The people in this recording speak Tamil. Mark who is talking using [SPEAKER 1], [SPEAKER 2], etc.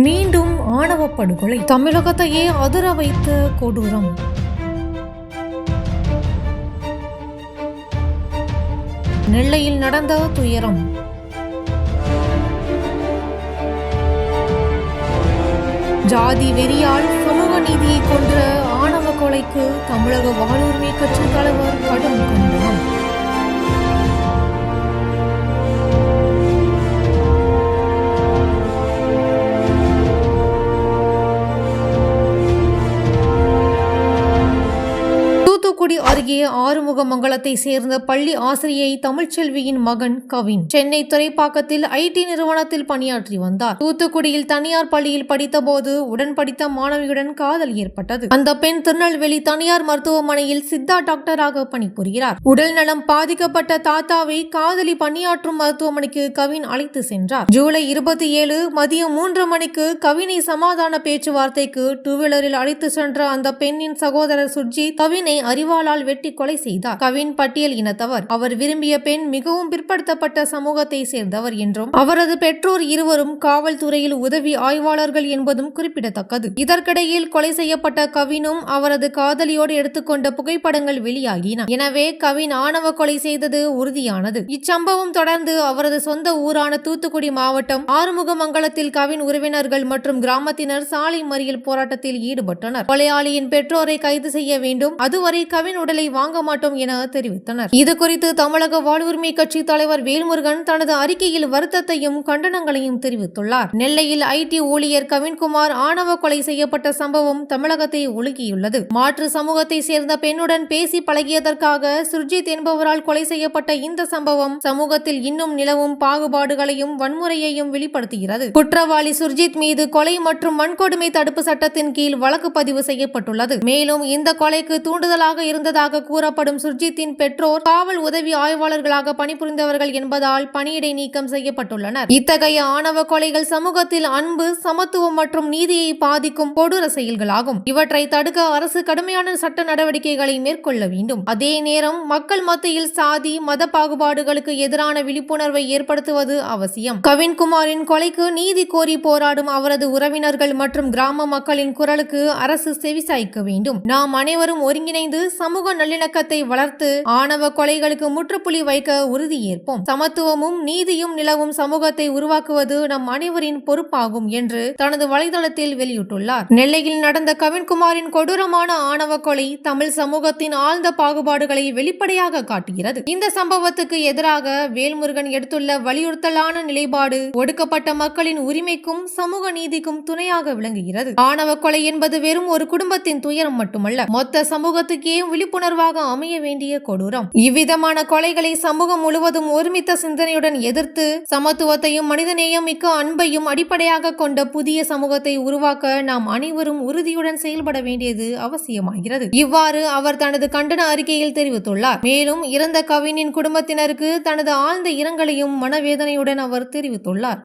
[SPEAKER 1] மீண்டும் ஆணவ படுகொலை, தமிழகத்தையே அதிர வைத்த கொடூரம். நெல்லையில் நடந்த துயரம். ஜாதி வெறியால் சமூக நீதியை கொன்ற ஆணவ கொலைக்கு தமிழக வாழ்வுரிமை கட்சி தலைவர் கடும் கண்டனம். தூத்துக்குடி அருகே ஆறுமுகமங்கலத்தை சேர்ந்த பள்ளி ஆசிரியை தமிழ்ச்செல்வியின் மகன் கவின் சென்னை துறைப்பாக்கத்தில் ஐடி நிறுவனத்தில் பணியாற்றி வந்தார். தூத்துக்குடியில் தனியார் பள்ளியில் படித்தபோது உடன் படித்த மாணவியுடன் காதல் ஏற்பட்டது. அந்த பெண் திருநெல்வேலி தனியார் மருத்துவமனையில் சித்தா டாக்டராக பணிபுரிகிறார். உடல் நலம் பாதிக்கப்பட்ட தாத்தாவை காதலி பணியாற்றும் மருத்துவமனைக்கு கவின் அழைத்து சென்றார். ஜூலை 27 மதியம் 3 மணிக்கு கவினை சமாதான பேச்சுவார்த்தைக்கு டூவீலரில் அழைத்து சென்ற அந்த பெண்ணின் சகோதரர் சுர்ஜித் கவினை அறிவாளால் வெட்டி கொலை செய்தார். கவின் பட்டியல் இனத்தவர். அவர் விரும்பிய பெண் மிகவும் பிற்படுத்தப்பட்ட சமூகத்தை சேர்ந்தவர் என்றும் அவரது பெற்றோர் இருவரும் காவல்துறையில் உதவி ஆய்வாளர்கள் என்பதும் குறிப்பிடத்தக்கது. இதற்கிடையில் கொலை செய்யப்பட்ட கவினும் அவரது காதலியோடு எடுத்துக்கொண்ட புகைப்படங்கள் வெளியாகின. எனவே கவின் ஆணவ கொலை செய்தது உறுதியானது. இச்சம்பவம் தொடர்ந்து அவரது சொந்த ஊரான தூத்துக்குடி மாவட்டம் ஆறுமுகமங்கலத்தில் கவின் உறவினர்கள் மற்றும் கிராமத்தினர் சாலை மறியல் போராட்டத்தில் ஈடுபட்டனர். கொலையாளியின் பெற்றோரை கைது செய்ய வேண்டும், அதுவரை கவின் உடலை வாங்க மாட்டோம் என தெரிவித்தனர். இது குறித்து தமிழக வாழ்வுரிமை கட்சி தலைவர் வேல்முருகன் தனது அறிக்கையில் வருத்தத்தையும் கண்டனங்களையும் தெரிவித்துள்ளார். நெல்லையில் ஐடி ஊழியர் கவின்குமார் ஆணவ கொலை செய்யப்பட்ட சம்பவம் தமிழகத்தை உலுக்கியுள்ளது. மாற்று சமூகத்தை சேர்ந்த பெண்ணுடன் பேசி பழகியதற்காக சுர்ஜித் என்பவரால் கொலை செய்யப்பட்ட இந்த சம்பவம் சமூகத்தில் இன்னும் நிலவும் பாகுபாடுகளையும் வன்முறையையும் வெளிப்படுத்துகிறது. குற்றவாளி சுர்ஜித் மீது கொலை மற்றும் வன்கொடுமை தடுப்பு சட்டத்தின் கீழ் வழக்கு பதிவு செய்யப்பட்டுள்ளது. மேலும் இந்த கொலைக்கு தூண்டுதலாக இருந்ததாக கூறப்படும் சுர்ஜித்தின் பெற்றோர் காவல் உதவி ஆய்வாளர்களாக பணிபுரிந்தவர்கள் என்பதால் பணியிடை நீக்கம் செய்யப்பட்டுள்ளனர். இத்தகைய ஆணவ கொலைகள் சமூகத்தில் அன்பு, சமத்துவம் மற்றும் நீதியை பாதிக்கும் கொடூர செயல்களாகும். இவற்றை தடுக்க அரசு கடுமையான சட்ட நடவடிக்கைகளை மேற்கொள்ள வேண்டும். அதே நேரம் மக்கள் மத்தியில் சாதி, மத பாகுபாடுகளுக்கு எதிரான விழிப்புணர்வை ஏற்படுத்துவது அவசியம். கவின்குமாரின் கொலைக்கு நீதி கோரி போராடும் அவரது உறவினர்கள் மற்றும் கிராம மக்களின் குரலுக்கு அரசு செவிசாய்க்க வேண்டும். நாம் அனைவரும் ஒருங்கிணைந்து சமூக நல்லிணக்கத்தை வளர்த்து ஆணவ கொலைகளுக்கு முற்றுப்புள்ளி வைக்க உறுதியேற்போம். சமத்துவமும் நீதியும் நிலவும் சமூகத்தை உருவாக்குவது நம் அனைவரின் பொறுப்பாகும் என்று தனது வலைதளத்தில் வெளியிட்டுள்ளார். நெல்லையில் நடந்த கவின்குமாரின் கொடூரமான ஆணவ கொலை தமிழ் சமூகத்தின் ஆழ்ந்த பாகுபாடுகளை வெளிப்படையாக காட்டுகிறது. இந்த சம்பவத்துக்கு எதிராக வேல்முருகன் எடுத்துள்ள வலியுறுத்தலான நிலைப்பாடு ஒடுக்கப்பட்ட மக்களின் உரிமைக்கும் சமூக நீதிக்கும் துணையாக விளங்குகிறது. ஆணவ கொலை என்பது வெறும் ஒரு குடும்பத்தின் துயரம் மட்டுமல்ல, மொத்த சமூகத்துக்கே விழிப்புணர்வாக அமைய வேண்டிய கொடூரம். இவ்விதமான கொலைகளை சமூகம் முழுவதும் ஒருமித்த சிந்தனையுடன் எதிர்த்து சமத்துவத்தையும் மனிதநேயம் மிக்க அன்பையும் அடிப்படையாக கொண்ட புதிய சமூகத்தை உருவாக்க நாம் அனைவரும் உறுதியுடன் செயல்பட வேண்டியது அவசியமாகிறது. இவ்வாறு அவர் தனது கண்டன அறிக்கையில் தெரிவித்துள்ளார். மேலும் இறந்த கவினின் குடும்பத்தினருக்கு தனது ஆழ்ந்த இரங்கலையும் மனவேதனையுடன் அவர் தெரிவித்துள்ளார்.